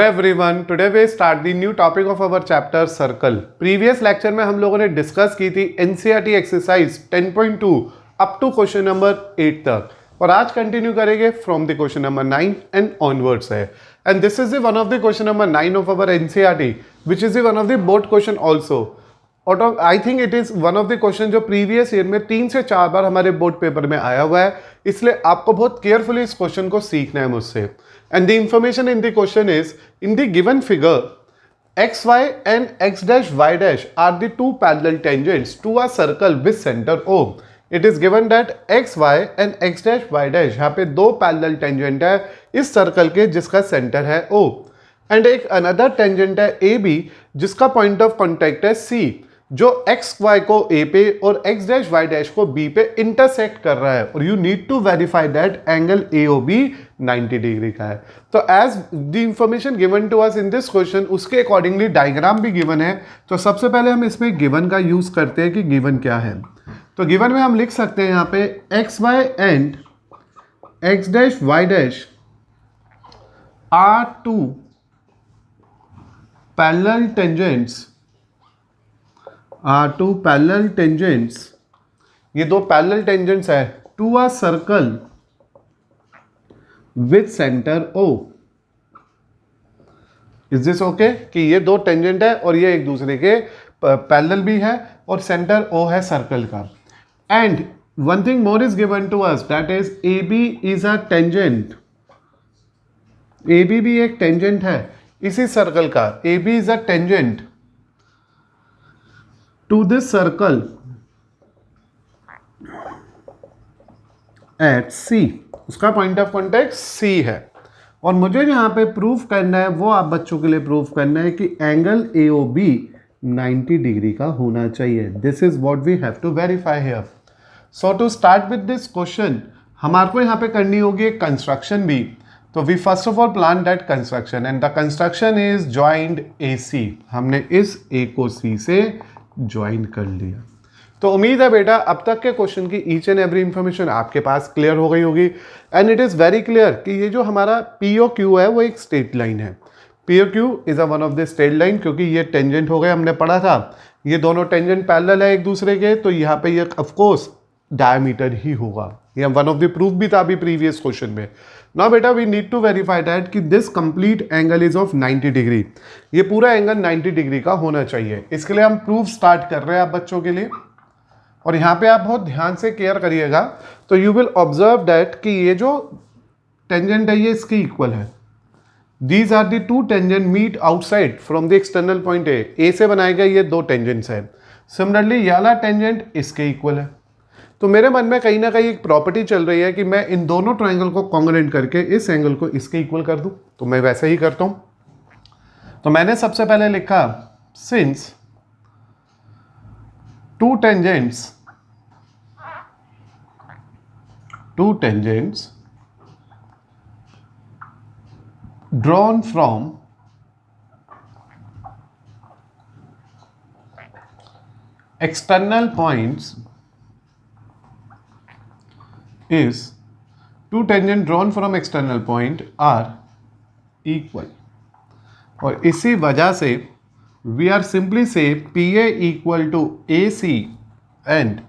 Everyone, today we start the new topic of our chapter circle. Previous lecture में हम लोगों ने discuss की थी NCERT exercise 10.2 up to question number 8 तक, और आज कंटिन्यू करेंगे from the question number 9 and onwards है। And this is the one of the question number 9 of our NCERT which is the one of the board question also. और I think it is one of the question जो previous year में 3 से 4 बार हमारे board paper में आया हुआ है, इसलिए आपको बहुत केयरफुली इस क्वेश्चन को सीखना है मुझसे। And the information in the question is, in the given figure, xy and x dash y dash are the two parallel tangents to a circle with center O. It is given that x y and x dash y dash यहाँ पे दो parallel tangent है इस circle के जिसका centre है O, and एक another tangent है AB जिसका point of contact है C, जो एक्स वाई को ए पे और एक्स डैश वाई डैश को बी पे इंटरसेक्ट कर रहा है, और you need to verify that angle A O B 90 degree का है। तो as the information given to us in this question, उसके अकॉर्डिंगली डायग्राम भी गिवन है। तो सबसे पहले हम इसमें गिवन का यूज करते हैं कि गिवन क्या है। तो गिवन में हम लिख सकते हैं यहाँ पे X Y and X dash Y dash are two parallel tangents two parallel tangents, ये दो पैरेलल टेंजेंट्स है two a circle with centre O। Is this okay कि ये दो टेंजेंट है और ये एक दूसरे के पैरेलल भी है और सेंटर O है सर्कल का। And one thing more is given to us, that is AB is a tangent. AB भी एक टेंजेंट है इसी सर्कल का। AB is a tangent to this circle at C, उसका पॉइंट ऑफ कॉन्टेक्ट C है। और मुझे यहाँ पे प्रूफ करना है, वो आप बच्चों के लिए प्रूफ करना है कि एंगल AOB 90 डिग्री का होना चाहिए। This is what we have to verify here. So to start with this question, हमारे को यहाँ पे करनी होगी एक कंस्ट्रक्शन भी। तो we first of all plan that construction, and the construction is joined AC। हमने इस A को C से ज्वाइन कर लिया। तो उम्मीद है बेटा अब तक के क्वेश्चन की ईच एंड एवरी इंफॉर्मेशन आपके पास क्लियर हो गई होगी। And it is very clear कि ये जो हमारा POQ है वो एक स्ट्रेट लाइन है। POQ is a one of the straight line, क्योंकि ये टेंजेंट हो गए, हमने पढ़ा था ये दोनों टेंजेंट पैरेलल है एक दूसरे के, तो यहाँ पे ये ऑफकोर्स डायमीटर ही होगा। ये वन ऑफ द प्रूफ भी था अभी प्रीवियस क्वेश्चन में। नाउ बेटा we need to verify that कि this complete angle is of 90 degree. ये पूरा एंगल 90 डिग्री का होना चाहिए। इसके लिए हम प्रूफ स्टार्ट कर रहे हैं आप बच्चों के लिए, और यहाँ पे आप बहुत ध्यान से केयर करिएगा। तो यू विल ऑब्जर्व दैट कि ये जो टेंजेंट है ये इसके इक्वल है। These are the two tangent meet outside from the external point A से बनाए गए ये दो टेंजेंट्स हैं। सिमिलरली ये वाला टेंजेंट इसके इक्वल है। तो मेरे मन में कहीं ना कहीं एक प्रॉपर्टी चल रही है कि मैं इन दोनों ट्रायंगल को कॉन्ग्रुएंट करके इस एंगल को इसके इक्वल कर दूं। तो मैं वैसे ही करता हूं। तो मैंने सबसे पहले लिखा since to tangents drawn from external points is two tangent drawn from external point are equal, और इसी वजह से we are simply say PA equal to AC and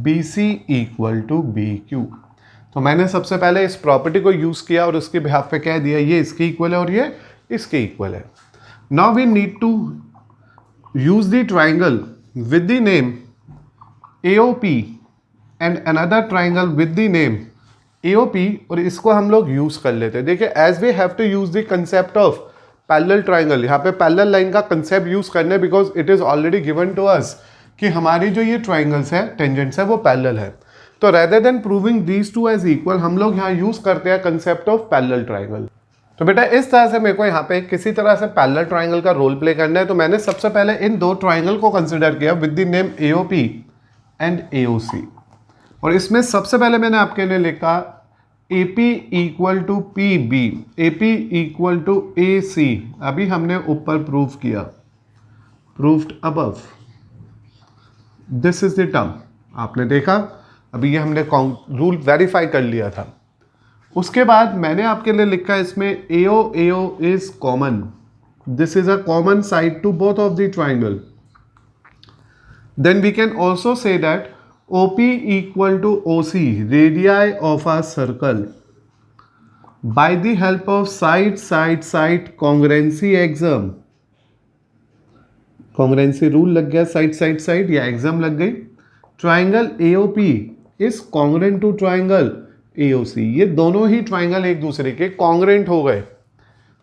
BC equal to BQ। तो मैंने सबसे पहले इस प्रॉपर्टी को यूज किया और उसके बिहाफ पे कह दिया ये इसके इक्वल है और ये इसके इक्वल है। Now we need to use the triangle with the name AOP and another triangle with the name AOP, और इसको हम लोग यूज कर लेते हैं। देखिए as we have to use the concept of parallel triangle, यहाँ पे पैरेलल लाइन का कंसेप्ट यूज करना है, because it is already given to us कि हमारी जो ये ट्राइंगल्स है टेंजेंट्स है वो पैरेलल है। तो rather than proving these two as equal, हम लोग यहाँ यूज करते हैं कंसेप्ट ऑफ पैरेलल ट्राइंगल। तो बेटा इस तरह से मेरे को यहाँ पे किसी तरह से पैरेलल ट्राइंगल का रोल प्ले करना है। तो मैंने सबसे पहले इन दो ट्राइंगल को कंसिडर किया with the name AOP and AOC, और इसमें सबसे पहले मैंने आपके लिए लिखा AP equal to PB, AP equal to AC। अभी हमने ऊपर प्रूव किया, proved above. This is the term, आपने देखा अभी ये हमने रूल वेरीफाई कर लिया था। उसके बाद मैंने आपके लिए लिखा है इसमें AO is common, this is a common side to both of the triangle. Then we can also say that OP equal to OC, radii of a circle. By the help of side congruency axiom, congruency rule लग गया, side या axiom लग गई. Triangle AOP is congruent to triangle AOC. ये दोनों ही triangle एक दूसरे के congruent हो गए.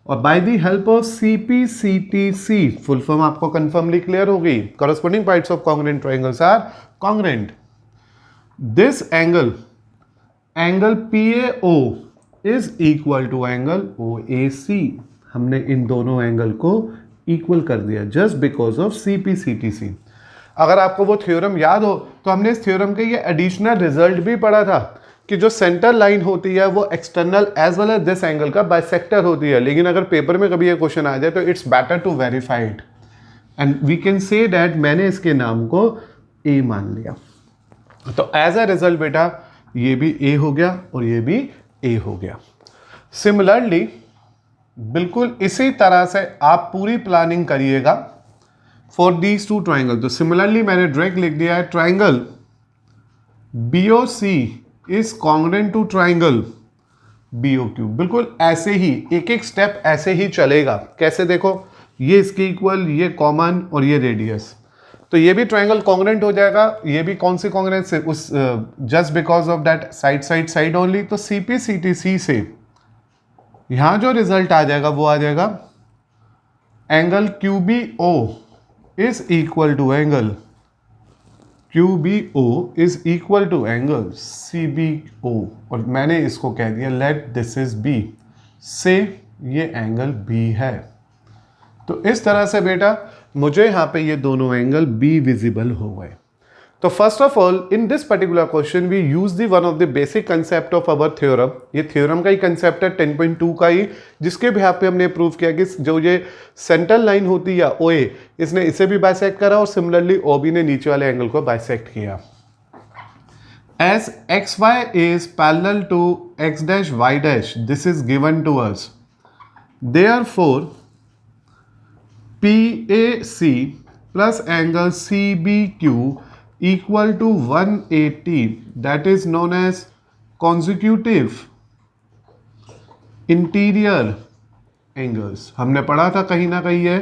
और by the help of CPCTC, full form आपको कंफर्मली क्लियर हो गई. Corresponding parts of congruent triangles are congruent. This angle PAO is equal to angle OAC. हमने इन दोनों एंगल को इक्वल कर दिया जस्ट बिकॉज ऑफ CPCTC. अगर आपको वो थ्योरम याद हो तो हमने इस थ्योरम के ये एडिशनल रिजल्ट भी पढ़ा था कि जो सेंटर लाइन होती है वो external as well as this angle का बाइसेक्टर होती है. लेकिन अगर पेपर में कभी ये क्वेश्चन आ जाए तो it's better to verify it and we can say that मैंने इसके नाम को A मान लिया. तो एज अ रिजल्ट बेटा ये भी A हो गया और ये भी A हो गया. सिमिलरली बिल्कुल इसी तरह से आप पूरी प्लानिंग करिएगा फॉर दीज टू ट्राइंगल. तो सिमिलरली मैंने डायरेक्ट लिख दिया है triangle BOC is congruent to triangle BOQ. बिल्कुल ऐसे ही एक एक स्टेप ऐसे ही चलेगा. कैसे देखो, ये इसके इक्वल, ये कॉमन और ये रेडियस. तो ये भी ट्राइंगल कॉन्ग्रुएंट हो जाएगा. ये भी कौन सी कॉन्ग्रुएंट से, उस just because of that side only. तो CPCTC से यहां जो रिजल्ट आ जाएगा वो आ जाएगा angle QBO is equal to angle QBO is equal to angle CBO. और मैंने इसको कह दिया लेट दिस इज B, से ये एंगल B है. तो इस तरह से बेटा मुझे यहाँ पे ये दोनों एंगल B विजिबल हो गए. तो first of all in this particular question we use the one of the basic concept of our theorem. ये थ्योरम का ही कंसेप्ट है 10.2 का ही, जिसके भी पे हमने प्रूव किया कि जो ये सेंट्रल लाइन होती है OA, इसने इसे भी बाइसेक्ट करा और सिमिलरली OB ने नीचे वाले एंगल को बाइसेक्ट किया. As XY is parallel to X dash Y dash, this is given to us. Therefore, PAC plus angle CBQ equal to 180, that is known as consecutive interior angles. हमने पढ़ा था कहीं ना कहीं है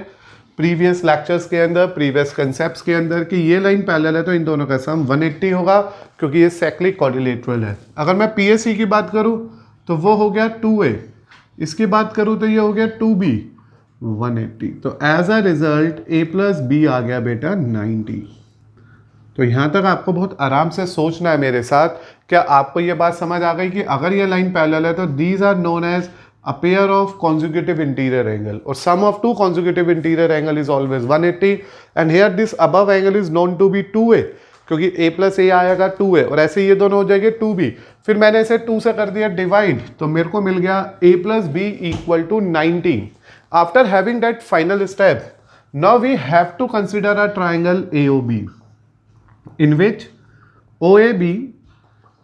प्रीवियस लेक्चर्स के अंदर, प्रीवियस कंसेप्ट्स के अंदर कि ये लाइन पैरेलल है तो इन दोनों का सम 180 होगा क्योंकि ये साइक्लिक क्वाड्रिलेटरल है. अगर मैं PAC की बात करूं तो वो हो गया 2A, इसकी बात करूं तो ये हो गया 2B 180. तो as a result A plus B आ गया बेटा 90. तो यहाँ तक आपको बहुत आराम से सोचना है मेरे साथ. क्या आपको ये बात समझ आ गई कि अगर ये लाइन पैरेलल है तो these are known as a pair of consecutive interior angle, or sum of two consecutive interior angle is always 180, and here this above angle is known to be 2A क्योंकि A प्लस A आएगा 2A और ऐसे ये दोनों हो जाएंगे 2B. फिर मैंने इसे 2 से कर दिया डिवाइड, तो मेरे को मिल गया A plus B equal to 90. After having that final step, now we have to consider a triangle AOB in which OAB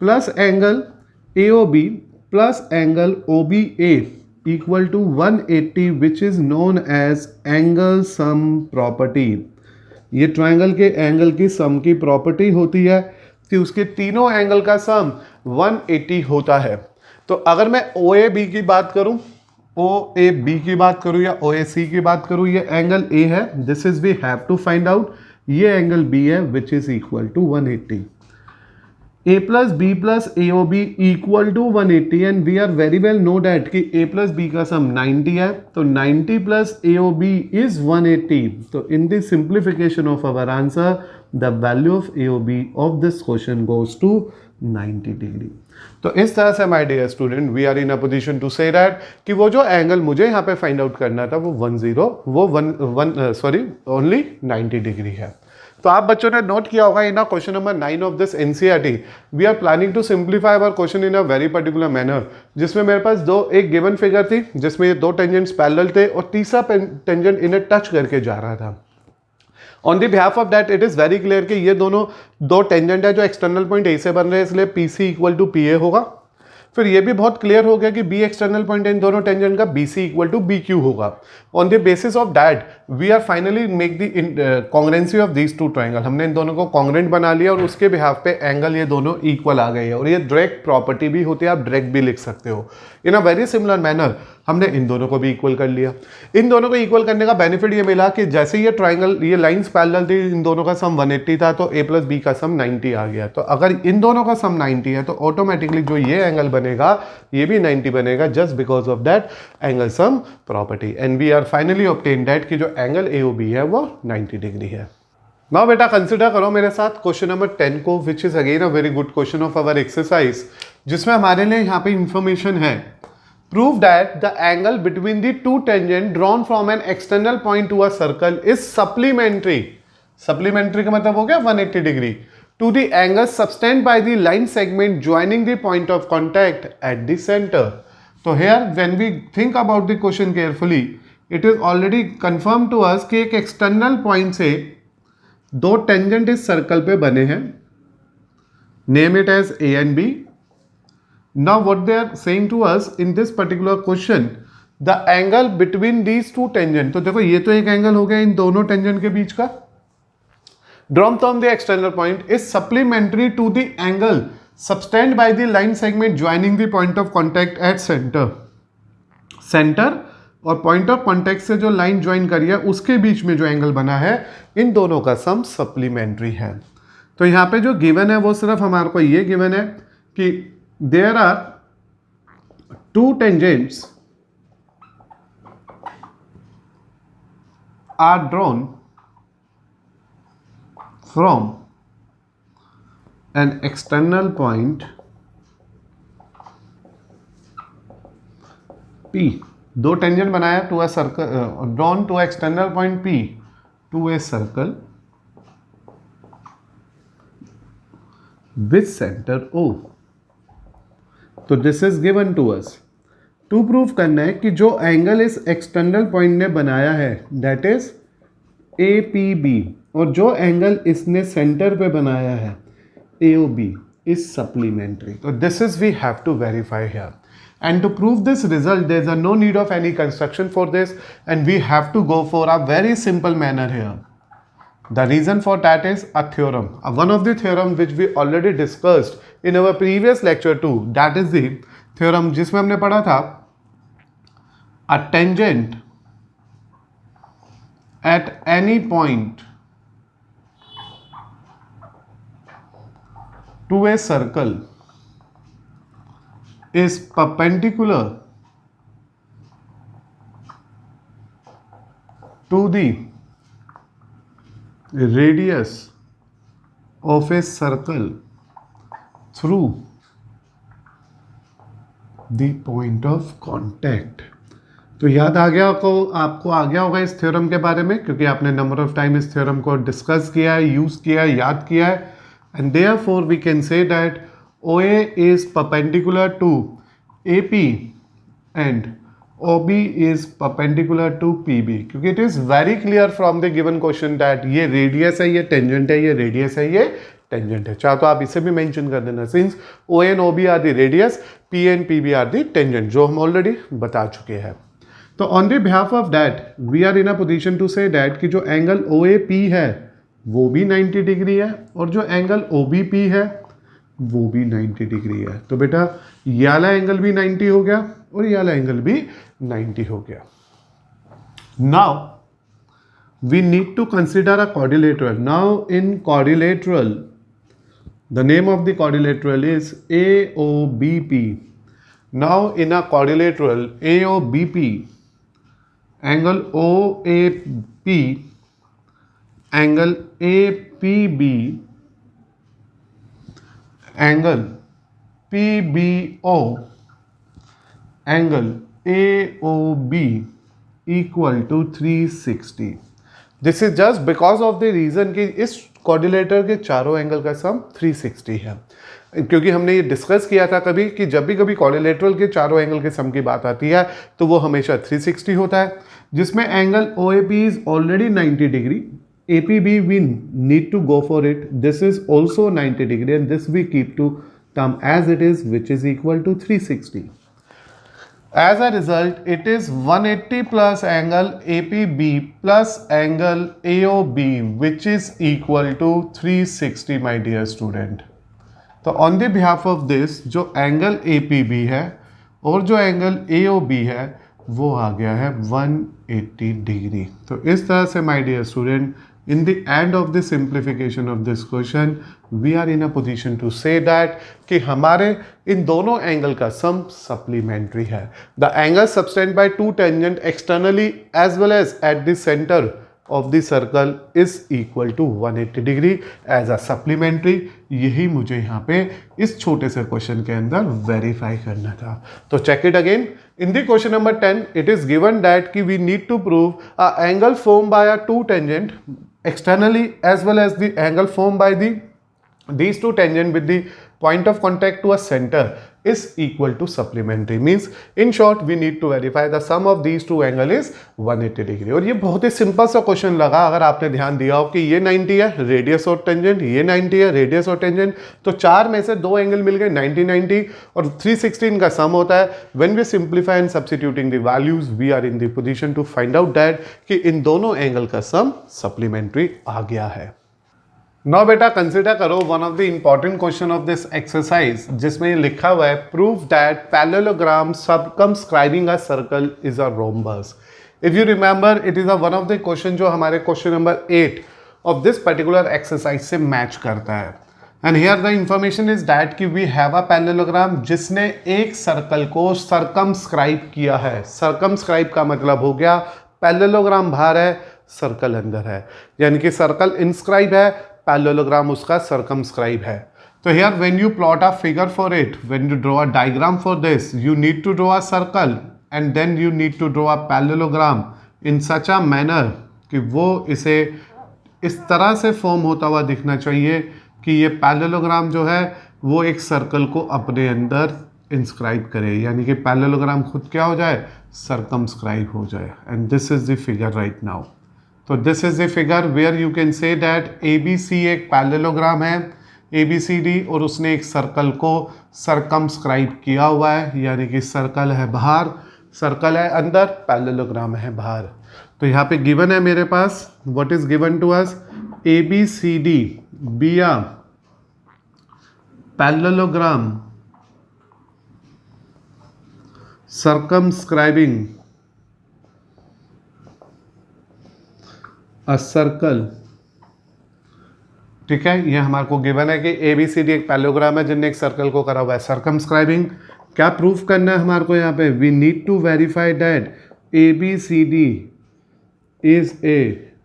plus angle AOB plus angle OBA equal to 180, which is known as angle sum property. ये triangle के angle की सम की property होती है कि उसके तीनों angle का सम 180 होता है. तो अगर मैं OAB की बात करूं, OAB की बात करूं या OAC की बात करूं, ये एंगल A है, this is we have to find out. ये एंगल B है which is equal to 180. A plus B plus AOB equal to 180 and we are very well know that कि A plus B का सम 90 है, तो 90 plus AOB is 180. तो in the simplification of our answer the value of AOB of this question goes to 90 degree. तो इस तरह से my dear student we are in a position to say that कि वो जो एंगल मुझे यहाँ पे फाइंड आउट करना था वो ओनली 90 डिग्री है. तो आप बच्चों ने नोट किया होगा in question number 9 of this NCERT we are planning to simplify our question in a very particular manner, जिसमें मेरे पास एक गिवन फिगर थी जिसमें ये दो टेंजेंट्स पैरेलल थे और तीसरा टेंजेंट इन्हें टच करके जा रहा था. On the behalf of that it is very clear कि ये दोनों दो टेंजेंट है जो एक्सटर्नल पॉइंट A से बन रहे हैं, इसलिए PC इक्वल टू PA होगा. फिर ये भी बहुत क्लियर हो गया कि बी एक्सटर्नल पॉइंट इन दोनों टेंजेंट का B C equal to B Q होगा। On the basis of that we are finally make the congruency of these two triangle. हमने इन दोनों को कॉन्ग्रेंट बना लिया और उसके बिहाफ पे एंगल ये दोनों इक्वल आ गए हैं। और ये डायरेक्ट प्रॉपर्टी भी होती है, आप डायरेक्ट भी लिख सकते हो। इन अ वेरी सिमिलर मैनर हमने इन दोनों को भी इक्वल कर लिया। इन दोनों को इक्वल करने का बेनिफिट ये मिला कि जैसे ये ट्राइंगल, ये लाइंस पैरेलल थी, इन दोनों का सम 180 था, तो a प्लस बी का सम 90 आ गया। तो अगर इन दोनों का सम 90 है तो ऑटोमेटिकली जो ये एंगल बनेगा ये भी 90 बनेगा, just because of that angle some property. And we are finally obtain that कि जो एंगल AOB है वो 90 डिग्री है। नाउ बेटा कंसिडर करो मेरे साथ क्वेश्चन नंबर 10 को, which is again a very good question of our exercise, जिसमें हमारे लिए यहाँ पे इंफॉर्मेशन है। Prove that the angle between the two tangents drawn from an external point to a circle is supplementary. Supplementary का मतलब हो गया 180 degree to the angle subtended by the line segment joining the point of contact at the center. तो here when we think about the question carefully, it is already confirmed to us कि एक external point से दो tangent इस circle पे बने हैं, name it as A and B. Now what they are saying to us in this particular question, the angle between these two tangent, तो देखो ये तो एक एंगल हो गया इन दोनों टेंजेंट के बीच का, drawn from the external point is supplementary to the angle subtended by the line segment joining the point of contact at center. Center और point of contact से जो लाइन ज्वाइन करी है उसके बीच में जो एंगल बना है, इन दोनों का सम सप्लीमेंट्री है। तो यहाँ पे जो गिवन है वो सिर्फ हमारे को ये गिवन है कि there are two tangents are drawn from an external point P. दो टेंजेंट बनाया to a circle, drawn to external point P to a circle with center O. तो this is given to us. To prove करना है कि जो angle इस external point ने बनाया है दैट इज APB, और जो एंगल इसने सेंटर पे बनाया है AOB इज सप्लीमेंट्री। तो this is we have to verify here, and to prove this result there is no need of any construction for this, and we have to go for a very simple manner here. The reason for that is a theorem. One of the theorem which we already discussed in our previous lecture too. That is the theorem जिसमें हमने पढ़ा था a tangent at any point to a circle is perpendicular to the radius of a circle through the point of contact. तो याद आ गया आपको आ गया होगा इस थ्योरम के बारे में, क्योंकि आपने नंबर ऑफ टाइम इस थ्योरम को डिस्कस किया है, यूज किया है, याद किया है। And therefore we can say that OA is perpendicular to AP and OB is perpendicular to PB, क्योंकि it is very clear from the given question that ये रेडियस है, ये टेंजेंट है, ये रेडियस है, ये टेंजेंट है। चाहे तो आप इसे भी मेंशन कर देना, since OA and OB are the radius, P and PB are the tangent, जो हम ऑलरेडी बता चुके हैं। तो on the behalf of that we are in a position to say that कि जो एंगल OAP है वो भी 90 डिग्री है, और जो एंगल OBP है वो भी 90 डिग्री है। तो बेटा ये वाला एंगल भी 90 हो गया और ये वाला एंगल भी 90 हो गया। Now we need to consider a quadrilateral. Now in quadrilateral the name of the quadrilateral is AOBP. Now in a quadrilateral AOBP, angle OAP, angle APB, angle PBO, angle AOB equal to 360. This is just because of the reason कि इस quadrilateral के चारों angle का सम 360 है, क्योंकि हमने ये discuss किया था कभी कि जब भी कभी क्वाड्रिलेटरल के चारों एंगल के सम की बात आती है तो वो हमेशा 360 होता है, जिसमें angle OAP is already 90 degree, APB we need to go for it, this is also 90 degree and this we keep to term as it is, which is equal to 360. As a result, it is 180 plus angle APB plus angle AOB, which is equal to 360, my dear student. तो on the behalf of this, जो angle APB है और जो angle AOB है वो आ गया है 180 degree. तो इस तरह से my dear student, in the end of the simplification of this question, we are in a position to say that कि हमारे इन दोनों एंगल का सम सप्लीमेंट्री है। The angle subtended by two tangent externally as well as at the center of the circle is equal to 180 degree as a supplementary. यही मुझे यहाँ पे इस छोटे से क्वेश्चन के अंदर वेरीफाई करना था। तो check it again. In the question number 10, it is given that we need to prove a angle formed by a two tangent externally as well as the angle formed by these two tangent with the point of contact to a center is equal to supplementary. Means in short we need to verify the sum of these two angle is 180 degree. और ये बहुत ही simple सा question लगा अगर आपने ध्यान दिया हो कि ये 90 है रेडियस और टेंजेंट, ये 90 है रेडियस और टेंजेंट, तो चार में से दो एंगल मिल गए 90 90 और 316 का सम होता है। When we simplify and substituting the values we are in the position to find out that कि इन दोनों एंगल का सम सप्लीमेंट्री आ गया है। नाउ बेटा कंसिडर करो one of the important question of this exercise, जिसमें लिखा हुआ है prove that parallelogram circumscribing a circle is a rhombus. If you remember it is one of the question जो हमारे question number 8 of this particular exercise से match करता है। And here the information is that कि we have a parallelogram जिसने एक circle को circumscribe किया है। सर्कमस्क्राइब का मतलब हो गया पैरेललोग्राम बाहर है, सर्कल अंदर है, यानी कि सर्कल इंस्क्राइब है, पैरेललोग्राम उसका सर्कमस्क्राइब है। तो here when you plot a figure for it, when you draw a diagram for this, you need to draw a circle and then you need to draw a parallelogram in such a manner कि वो इसे इस तरह से form होता हुआ दिखना चाहिए कि ये पैरेललोग्राम जो है वो एक सर्कल को अपने अंदर इंस्क्राइब करे, यानी कि पैरेललोग्राम खुद क्या हो जाए, सर्कमस्क्राइब हो जाए। And this is the figure right now. तो this is the figure where you can say that ABC एक पैरेललोग्राम है ABCD और उसने एक सर्कल को सर्कमस्क्राइब किया हुआ है, यानी कि सर्कल है बाहर, सर्कल है अंदर, पैरेललोग्राम है बाहर। तो यहाँ पे गिवन है मेरे पास, what is given to us, ABCD be a parallelogram circumscribing a circle। ठीक है, ये हमारे को गिवन है कि ABCD एक पैरेललोग्राम है जिनने एक सर्कल को करा हुआ है सर्कमस्क्राइबिंग। क्या प्रूफ करना है हमारे को यहाँ पे, we need to verify that ABCD is a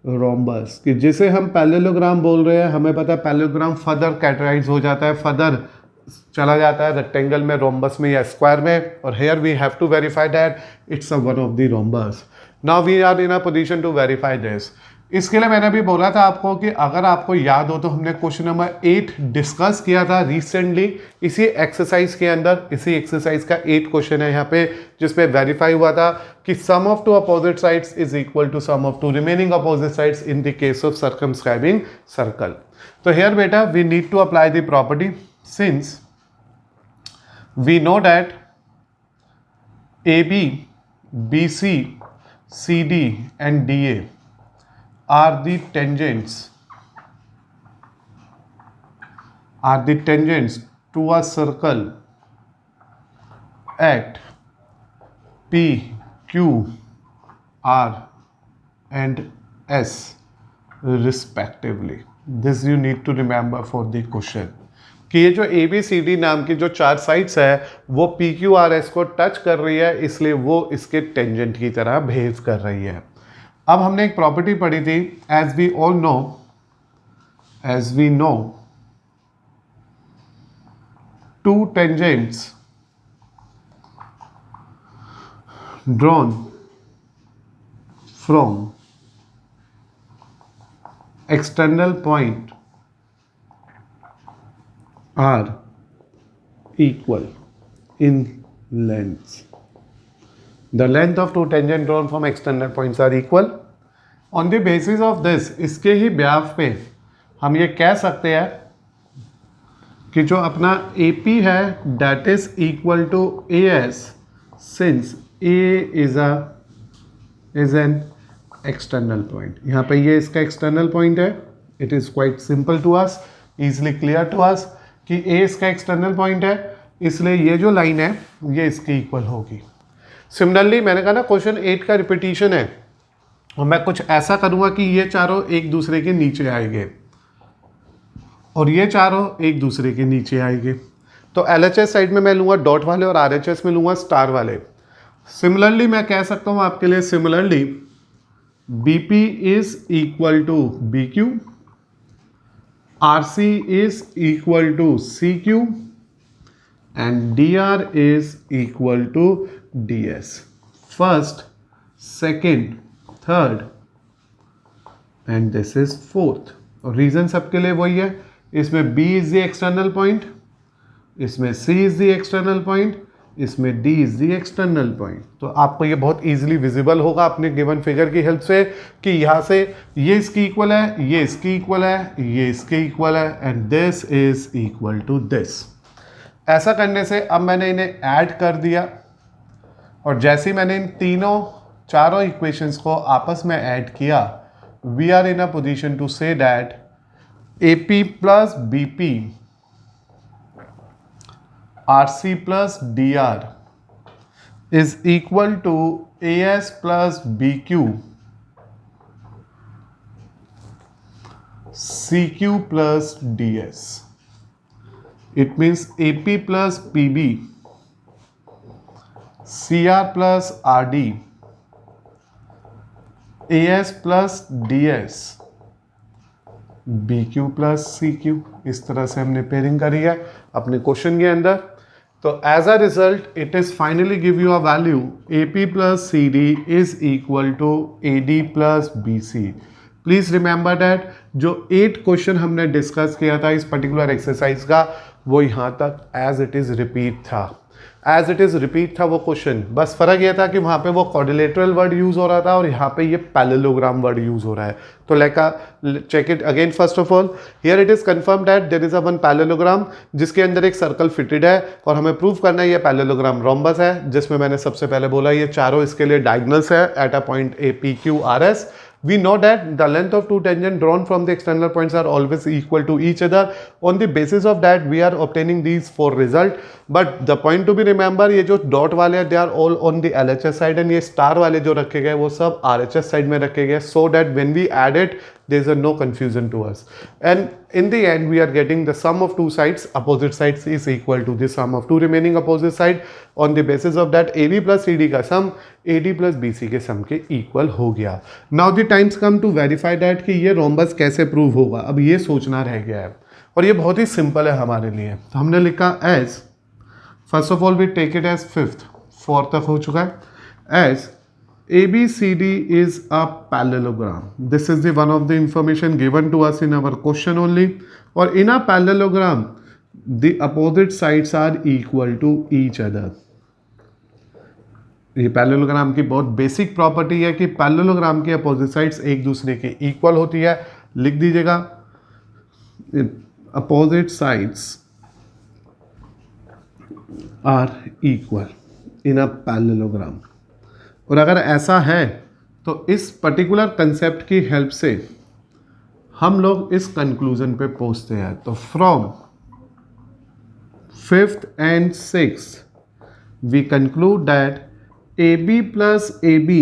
rhombus, कि जिसे हम पैरेललोग्राम बोल रहे हैं, हमें पता है पैरेललोग्राम फर्दर कैटेगराइज हो जाता है, फर्दर चला जाता है रेक्टेंगल में, रोम्बस में या स्क्वायर में। और here we have to verify that it's a one of the rhombus. Now we are in a position to verify this. इसके लिए मैंने भी बोला था आपको कि अगर आपको याद हो तो हमने क्वेश्चन नंबर 8 डिस्कस किया था रिसेंटली इसी एक्सरसाइज के अंदर। इसी एक्सरसाइज का 8 क्वेश्चन है यहाँ पे जिसपे वेरीफाई हुआ था कि sum of two opposite sides is equal to sum of two remaining opposite sides in the case of circumscribing circle. तो हियर बेटा we need to apply the property since we know that AB, BC, CD and DA are the tangents to a circle at P, Q, R and S respectively. This you need to remember for the question कि ये जो ABCD नाम की जो चार sides है वो PQRS को टच कर रही है, इसलिए वो इसके टेंजेंट की तरह बिहेव कर रही है। अब हमने एक प्रॉपर्टी पढ़ी थी, as we know two tangents drawn from external point are equal in length. The length of two tangent drawn from external points are equal. On the basis of this, इसके ही ब्याफ पे हम ये कह सकते हैं कि जो अपना AP है that is equal to AS since A is an external point. यहाँ पे ये इसका एक्सटर्नल पॉइंट है। It is quite simple to us, easily clear to us कि A इसका एक्सटर्नल पॉइंट है, इसलिए ये जो लाइन है ये इसकी इक्वल होगी। सिमिलरली मैंने कहा ना क्वेश्चन 8 का रिपीटिशन है और मैं कुछ ऐसा करूँगा कि ये चारों एक दूसरे के नीचे आएंगे और ये चारों एक दूसरे के नीचे आएंगे। तो LHS साइड में मैं लूँगा डॉट वाले और RHS में लूँगा स्टार वाले। सिमिलरली मैं कह सकता हूँ आपके लिए, similarly BP is equal to BQ, RC is equal to CQ and DR is equal to DS. First, second, third and this is fourth. और रीजन सबके लिए वही है, इसमें B is the external point, इसमें C is the external point, इसमें D is the external point. तो आपको ये बहुत easily visible होगा अपने गिवन फिगर की हेल्प से कि यहाँ से ये इसकी इक्वल है, ये इसकी इक्वल है, ये इसके इक्वल है and this is equal to this. ऐसा करने से अब मैंने इन्हें ऐड कर दिया और जैसे ही मैंने इन चारों इक्वेशंस को आपस में ऐड किया, we are in a position to say that AP plus BP RC plus DR is equal to AS plus BQ CQ plus DS। It means AP plus PB, CR plus RD, AS plus DS, BQ plus CQ। इस तरह से हमने pairing करी है अपने question के अंदर। तो as a result it is finally give you a value AP plus CD is equal to AD plus BC। Please remember that जो 8 क्वेश्चन हमने डिस्कस किया था इस पर्टिकुलर एक्सरसाइज का, वो यहाँ तक एज इट इज रिपीट था। एज इट इज रिपीट था वो क्वेश्चन, बस फर्क ये था कि वहाँ पे वो क्वाड्रिलेटरल वर्ड यूज हो रहा था और यहाँ पे ये पैरेललोग्राम वर्ड यूज हो रहा है। तो check it again. First of all here it is confirm that there is a one parallelogram जिसके अंदर एक सर्कल फिटेड है और हमें प्रूव करना है ये पैरेललोग्राम रोम्बस है, जिसमें मैंने सबसे पहले बोला ये चारों इसके लिए डायगोनल्स है eight a point APQRS। We know that the length of two tangents drawn from the external points are always equal to each other. On the basis of that, we are obtaining these 4 results. But the point to be remember, ये जो dot वाले हैं, they are all on the LHS side, and ये star वाले जो रखे गए वो सब RHS साइड में रखे गए, so that when we add it, there is no confusion to us. And in the end, we are getting the sum of two sides, opposite sides is equal to the sum of two remaining opposite side. On the basis of that, AB plus CD का sum AD plus BC के सम के equal हो गया। Now the times come to verify that कि ये rhombus कैसे prove होगा, अब ये सोचना रह गया है और ये बहुत ही सिंपल है हमारे लिए। तो हमने लिखा as, first of all we take it as 5th, 4 तक हो चुका है। As ABCD is a parallelogram. This is the one of the information given to us in our question only. और in a parallelogram, the opposite sides are equal to each other. ये parallelogram की बहुत basic property है कि parallelogram के opposite sides एक दूसरे के इक्वल होती है। लिख दीजिएगा opposite sides are equal in a parallelogram. और अगर ऐसा है तो इस पर्टिकुलर कंसेप्ट की हेल्प से हम लोग इस कंक्लूजन पे पहुंचते हैं। तो from 5th and 6th we conclude that AB plus AB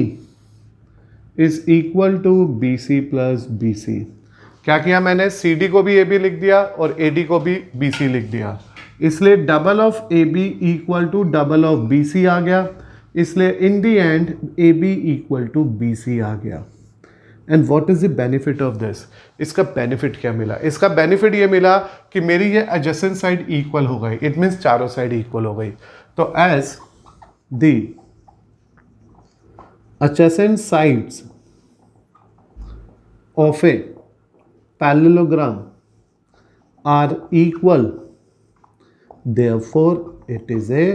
is equal to BC plus BC। क्या किया मैंने, CD को भी AB लिख दिया और AD को भी BC लिख दिया, इसलिए double of AB equal to double of BC आ गया, इसलिए in the end AB equal to BC आ गया। And what is the benefit of this, इसका बेनिफिट क्या मिला? इसका बेनिफिट ये मिला कि मेरी ये एडजेसेंट साइड इक्वल हो गई, इट मीन्स चारों साइड इक्वल हो गई। तो as the adjacent sides of a parallelogram are equal, therefore it is a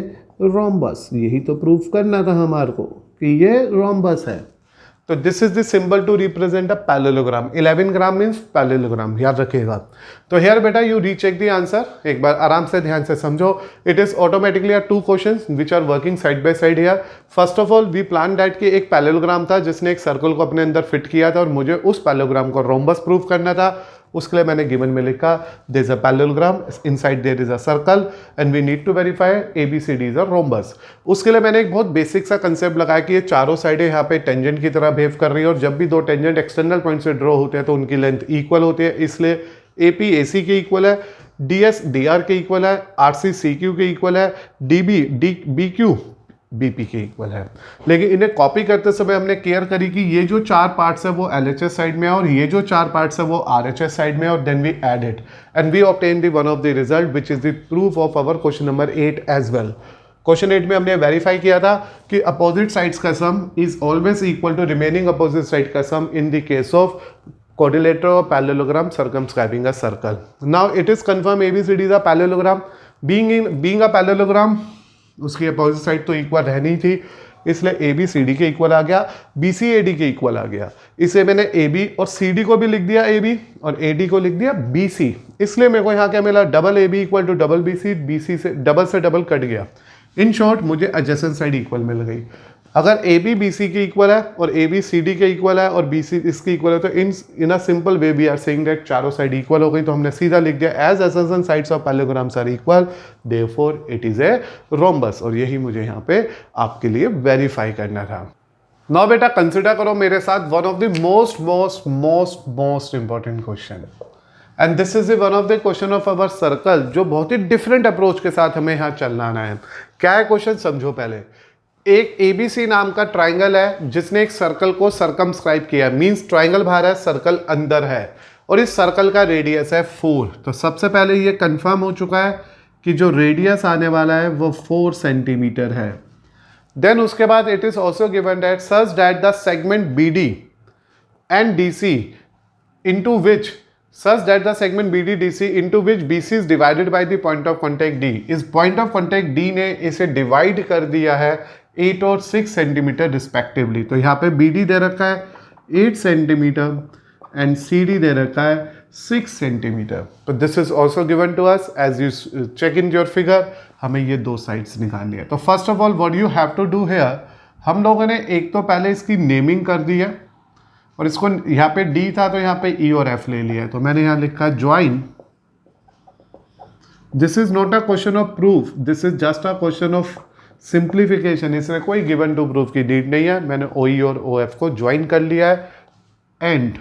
rhombus। यही तो प्रूफ करना था हमारे को कि ये rhombus है। तो this is the symbol to represent a parallelogram. 11 gram means parallelogram, याद रखिएगा। तो हियर बेटा यू रीचेक द आंसर, एक बार आराम से ध्यान से समझो। It is automatically are 2 questions which are working side by side here. First of all we plan that कि एक पैरेललोग्राम था जिसने एक सर्कल को अपने अंदर फिट किया था और मुझे उस पैरेललोग्राम को रोम्बस प्रूव करना था। उसके लिए मैंने गिवन में लिखा there is a parallelogram, inside there is a circle and we need to verify ABCD is a rhombus. उसके लिए मैंने एक बहुत बेसिक सा कंसेप्ट लगाया कि ये चारों साइडें यहाँ पे टेंजेंट की तरह बिहेव कर रही है और जब भी 2 टेंजेंट एक्सटर्नल पॉइंट से ड्रॉ होते हैं तो उनकी लेंथ इक्वल होती है, इसलिए AP AC के इक्वल है, DS DR के इक्वल है, RC CQ के इक्वल है, DB BQ BP के इक्वल है। लेकिन इन्हें कॉपी करते समय हमने केयर करी कि ये जो 4 पार्ट्स है वो LHS साइड में है और ये जो 4 पार्ट्स है वो RHS साइड में है और then we add it and we obtain the one of the result which is the proof of our question number 8 as well. Question 8 में हमने वेरीफाई किया था कि अपोजिट साइड्स का sum is always equal to remaining opposite side का sum in the case of quadrilateral or parallelogram circumscribing a circle. Now it is confirmed ABCD is a parallelogram. Being a parallelogram, उसकी opposite side तो equal रहनी थी, इसलिए ABCD के equal आ गया, BCAD के equal आ गया। इसे मैंने AB और CD को भी लिख दिया AB और AD को लिख दिया BC, इसलिए मेरे को यहाँ क्या मिला, double AB equal to double BC से डबल कट गया। इन शॉर्ट मुझे एडजेसेंट साइड इक्वल मिल गई। अगर AB BC के इक्वल है और AB CD के इक्वल है और BC इसके इक्वल है तो in a simple way we are saying that चारों साइड इक्वल हो गई। तो हमने सीधा लिख दिया as adjacent sides of parallelograms are equal therefore it is a rhombus, और यही मुझे यहाँ पे आपके लिए वेरीफाई करना था। नाउ बेटा कंसिडर करो मेरे साथ one of the most important question, and this is one of the question of our circle जो बहुत ही डिफरेंट अप्रोच के साथ हमें यहाँ चलना आना है। क्या है क्वेश्चन समझो पहले। एक ABC नाम का ट्राइंगल है जिसने एक सर्कल को सर्कमस्क्राइब किया, मींस ट्राइंगल बाहर है सर्कल अंदर है और इस सर्कल का रेडियस है 4। तो सबसे पहले ये कंफर्म हो चुका है कि जो रेडियस आने वाला है वो 4 सेंटीमीटर है। देन उसके बाद it is also given that such that the segment BD and DC into which such that the segment BD-DC into which BC is divided by the point of contact D, इस point of contact D ने इसे divide कर दिया है 8 और 6 centimetre respectively. तो यहाँ पे BD दे रखा है 8 सेंटीमीटर एंड CD दे रखा है 6 सेंटीमीटर। तो this is also given to us as you check in your figure. हमें ये 2 साइड्स निकालनी है। तो first of all what you have to do here, हम लोगों ने एक तो पहले इसकी नेमिंग कर दी है और इसको यहाँ पे D था तो यहाँ पे E और F ले लिया है। तो मैंने यहाँ लिखा join, this is not a question of proof, this is just a question of simplification. इसमें कोई गिवन टू प्रूफ की नीड नहीं है। मैंने OE और OF को ज्वाइन कर लिया है and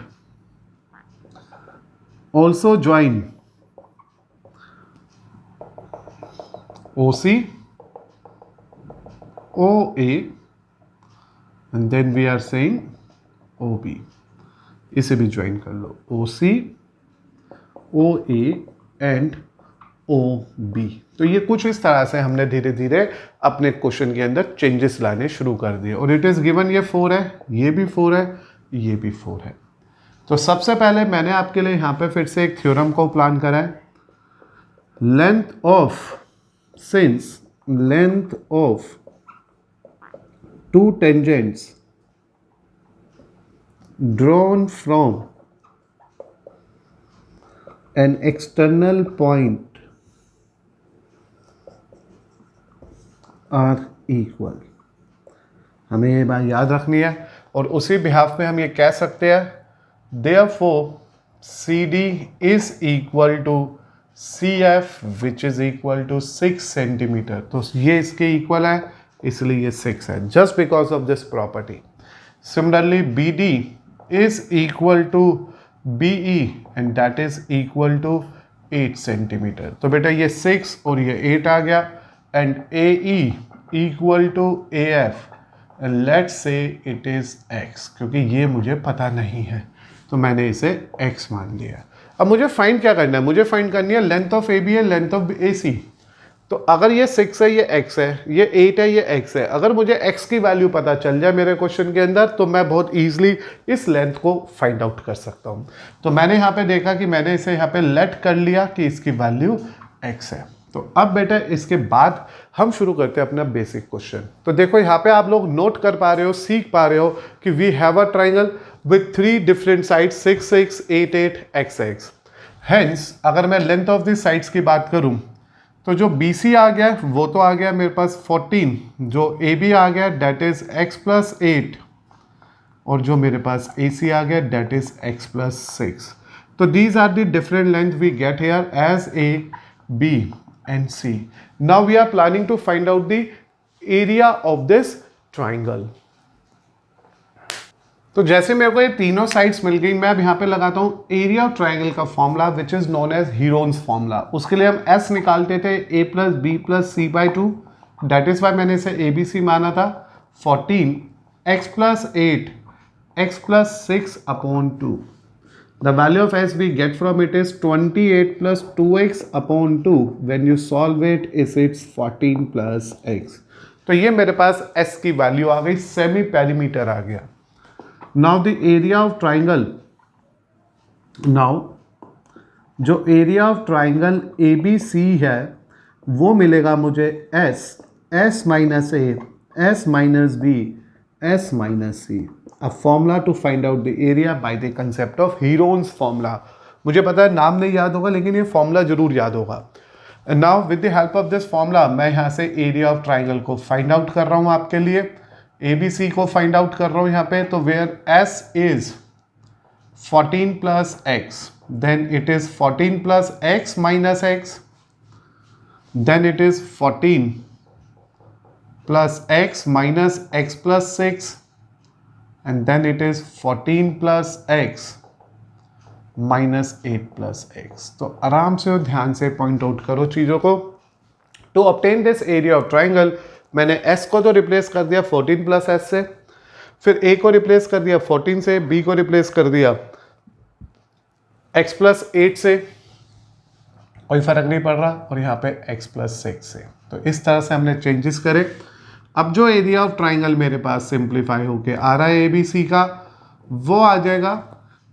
also join OC OA and then we are saying OB, इसे भी ज्वाइन कर लो OC OA एंड OB। तो ये कुछ इस तरह से हमने धीरे धीरे अपने क्वेश्चन के अंदर चेंजेस लाने शुरू कर दिए और इट इज गिवन ये 4 है, ये भी 4 है, ये भी 4 है। तो सबसे पहले मैंने आपके लिए यहाँ पे फिर से एक थ्योरम को प्लान करा है। Length of since length of 2 tangents drawn from an external point are equal, हमें ये बात याद रखनी है और उसी बिहाफ में हम ये कह सकते हैं therefore CD is equal to CF which is equal to 6 centimetre. तो ये इसके इक्वल है इसलिए ये 6 है, just because of this property. Similarly BD is equal to BE and that is equal to 8 centimetre. तो बेटा ये 6 और ये 8 आ गया and AE equal to AF and let's say it is X, क्योंकि ये मुझे पता नहीं है तो मैंने इसे X मान लिया। अब मुझे फाइंड क्या करना है, मुझे फाइंड करनी है लेंथ ऑफ AB है लेंथ ऑफ AC। तो अगर ये 6 है ये X है, ये 8 है ये X है, अगर मुझे X की वैल्यू पता चल जाए मेरे क्वेश्चन के अंदर तो मैं बहुत ईजिली इस लेंथ को फाइंड आउट कर सकता हूँ। तो मैंने यहाँ पे देखा कि मैंने इसे यहाँ पे लेट कर लिया कि इसकी वैल्यू X है। तो अब बेटा इसके बाद हम शुरू करते हैं अपना बेसिक क्वेश्चन। तो देखो यहाँ पे आप लोग नोट कर पा रहे हो, सीख पा रहे हो कि we have a triangle with 3 different sides 6 6 8 8 x x। Hence अगर मैं लेंथ ऑफ दी साइड्स की बात करूं तो जो BC आ गया वो तो आ गया मेरे पास 14, जो AB आ गया डेट इज x प्लस 8, और जो मेरे पास AC आ गया डेट इज x प्लस 6। तो these are the different length we get here as A, B and C. Now we are planning to find out the area of this triangle. तो जैसे मेरे को ये तीनों साइड्स मिल गई, मैं अब यहाँ पे लगाता हूँ एरिया ऑफ ट्राइंगल का formula which is known as Heron's formula. उसके लिए हम S निकालते थे A plus B plus C by 2, that is why मैंने इसे ABC माना था। 14 x plus 8 x plus 6 upon 2। The value of S we get from it is 28 plus 2x upon 2. When you solve it, it's 14 plus x. तो ये मेरे पास S की value आ गई, semi perimeter आ गया। Now the area of triangle. Now जो area of triangle ABC है वो मिलेगा मुझे S minus A, S minus B, S minus C। A formula to find out the area by the concept of Heron's formula। मुझे पता है नाम नहीं याद होगा लेकिन ये फॉर्मूला जरूर याद होगा। And now with the help of this formula मैं यहाँ से एरिया ऑफ ट्राइंगल को फाइंड आउट कर रहा हूँ आपके लिए, ABC को फाइंड आउट कर रहा हूँ यहाँ पे। तो where S is 14 plus x, then it is 14 plus x minus x, then it is 14 plus x minus x plus 6, and then it is 14 plus x minus 8 plus x। तो आराम से और ध्यान से पॉइंट आउट करो चीज़ों को। To obtain this area of triangle मैंने s को तो रिप्लेस कर दिया 14 प्लस s से, फिर a को रिप्लेस कर दिया 14 से, b को रिप्लेस कर दिया x प्लस 8 से, कोई फर्क नहीं पड़ रहा, और यहाँ पे x प्लस 6 से। तो इस तरह से हमने चेंजेस करे। अब जो एरिया ऑफ ट्राइंगल मेरे पास सिंप्लीफाई होके आ रहा है ABC का, वो आ जाएगा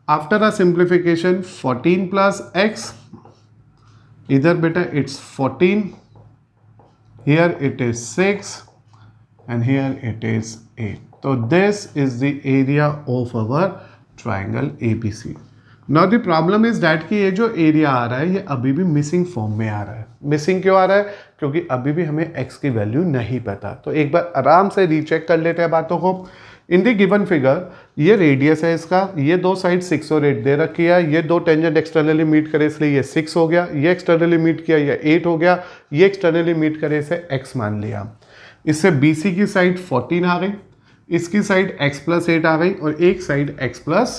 after a simplification 14 plus x, इधर बेटा it's 14, here it is 6 and here it is 8। तो this is the area of our triangle ABC। Now the problem is that कि ये जो एरिया आ रहा है ये अभी भी मिसिंग फॉर्म में आ रहा है। मिसिंग क्यों आ रहा है? क्योंकि अभी भी हमें x की वैल्यू नहीं पता। तो एक बार आराम से रीचेक कर लेते हैं बातों को। इन द गिवन फिगर ये रेडियस है इसका, ये दो साइड 6 और 8 दे रखी है, ये दो टेंजेंट एक्सटर्नली मीट करे इसलिए ये 6 हो गया, ये एक्सटर्नली मीट किया ये 8 हो गया, ये एक्सटर्नली मीट करे इसे x मान लिया। इससे BC की साइड 14 आ गई, इसकी साइड x प्लस 8 आ गई, और एक साइड x प्लस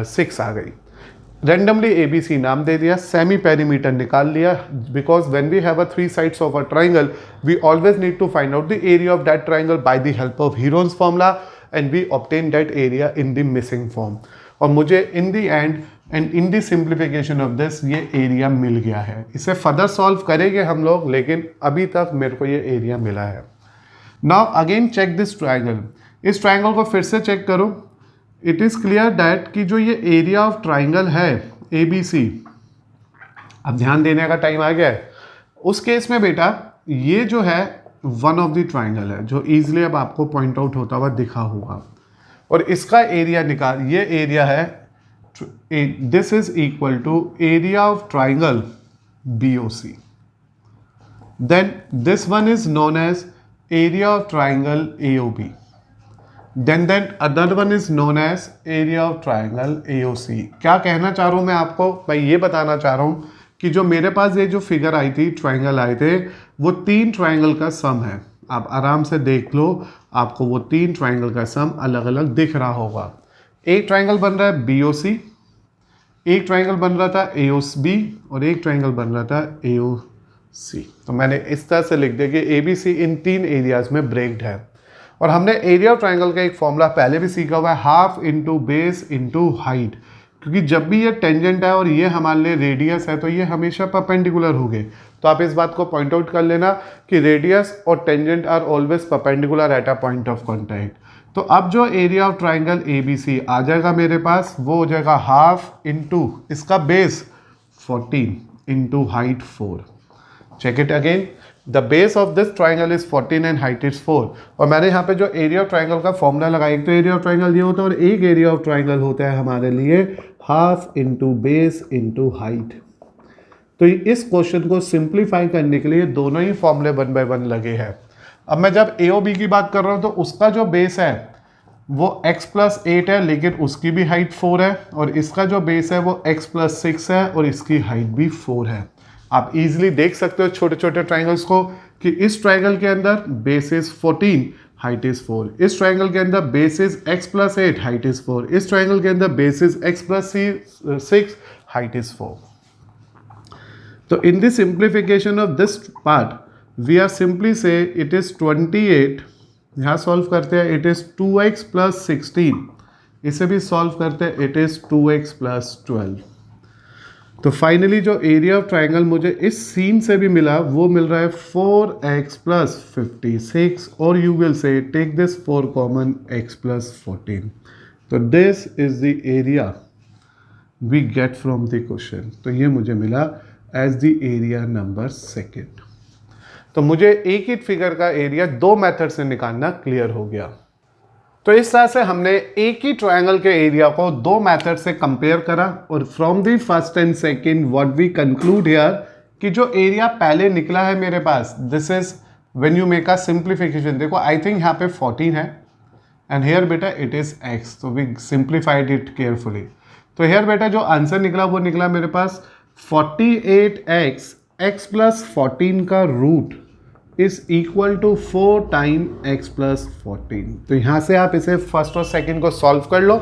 6 आ गई। रेंडमली ABC नाम दे दिया, सेमी पेरीमीटर निकाल लिया, because when we have a 3 sides of a triangle we always need to find out the area of that triangle by the help of Heron's formula, and we obtain that area in the missing form. और मुझे in the end and in the simplification of this ये area मिल गया है। इसे further solve करेंगे हम लोग, लेकिन अभी तक मेरे को ये एरिया मिला है। Now again check this triangle, इस ट्राइंगल को फिर से चेक करो। इट इज़ क्लियर डैट कि जो ये एरिया ऑफ ट्राइंगल है ABC, अब ध्यान देने का टाइम आ गया है। उस केस में बेटा ये जो है वन ऑफ द ट्राइंगल है जो इजीली अब आपको पॉइंट आउट होता हुआ दिखा होगा, और इसका एरिया निकाल, ये एरिया है, this is equal to area of triangle BOC। Then this one is known as area of triangle AOB। Then other one is known as area of triangle AOC। क्या कहना चाह रहा हूँ मैं आपको? मैं ये बताना चाह रहा हूँ कि जो मेरे पास ये जो फिगर आई थी, ट्राइंगल आए थे, वो 3 ट्राइंगल का सम है। आप आराम से देख लो, आपको वो 3 ट्राइंगल का सम अलग अलग दिख रहा होगा। एक ट्राइंगल बन रहा है BOC, एक ट्राइंगल बन रहा था AOB, और एक ट्राइंगल बन रहा था AOC। तो मैंने इस तरह से लिख दिया कि ABC इन 3 एरियाज में ब्रेक्ड है। और हमने एरिया ऑफ ट्राइंगल का एक फॉर्मूला पहले भी सीखा हुआ है, half into base into height, क्योंकि जब भी ये टेंजेंट है और ये हमारे लिए रेडियस है तो ये हमेशा परपेंडिकुलर होंगे। तो आप इस बात को पॉइंट आउट कर लेना कि रेडियस और tangent are always perpendicular at a point of contact. तो अब जो एरिया ऑफ ट्राइंगल ABC आ जाएगा मेरे पास, वो हो जाएगा हाफ इंटू इसका base 14 into height 4। Check it again, the base of this triangle is 14 and height is 4। और मैंने यहाँ पे जो एरिया ऑफ ट्राइंगल का फॉर्मूला लगाया, एक तो एरिया ऑफ ट्राइंगल ये होता है और एक एरिया ऑफ ट्राइंगल होता है हमारे लिए half into base into height. तो इस क्वेश्चन को सिंप्लीफाई करने के लिए दोनों ही फॉर्मूले 1 बाय 1 लगे हैं। अब मैं जब ए ओ बी की बात कर रहा हूँ तो उसका जो बेस है वो x प्लस 8 है, लेकिन उसकी भी हाइट 4 है, और इसका जो बेस है वो x प्लस 6 है और इसकी हाइट भी 4 है। आप इजीली देख सकते हो छोटे छोटे ट्राइंगल्स को कि इस ट्राइंगल के अंदर बेस इज 14, हाइट इज 4, इस ट्राइंगल के अंदर base is x plus 8, height is 4, इस ट्राइंगल के अंदर base is x plus 6, height is 4। तो in the simplification of this part we are simply say it is 28, यहाँ सॉल्व करते हैं, it is 2x plus 16, इसे भी सॉल्व करते हैं, it is 2x plus 12। तो फाइनली जो एरिया ऑफ ट्राइंगल मुझे इस सीन से भी मिला वो मिल रहा है 4x plus 56, और you will say take this 4 common x plus 14। तो this is the area we get from the question. तो ये मुझे मिला एज द एरिया नंबर 2। तो मुझे एक ही फिगर का एरिया दो मेथड से निकालना क्लियर हो गया। तो इस तरह से हमने एक ही ट्रायंगल के एरिया को दो मेथड से कंपेयर करा, और from the first and second what we conclude here कि जो एरिया पहले निकला है मेरे पास, this is when you make a simplification. देखो आई थिंक यहाँ पे 14 है एंड हेयर बेटा इट इज x, तो वी सिंप्लीफाइड इट केयरफुली। तो हेयर बेटा जो आंसर निकला वो निकला मेरे पास 48x, x प्लस 14 का root is equal to 4 time x plus 14। तो यहाँ से आप इसे फर्स्ट और सेकंड को सॉल्व कर लो,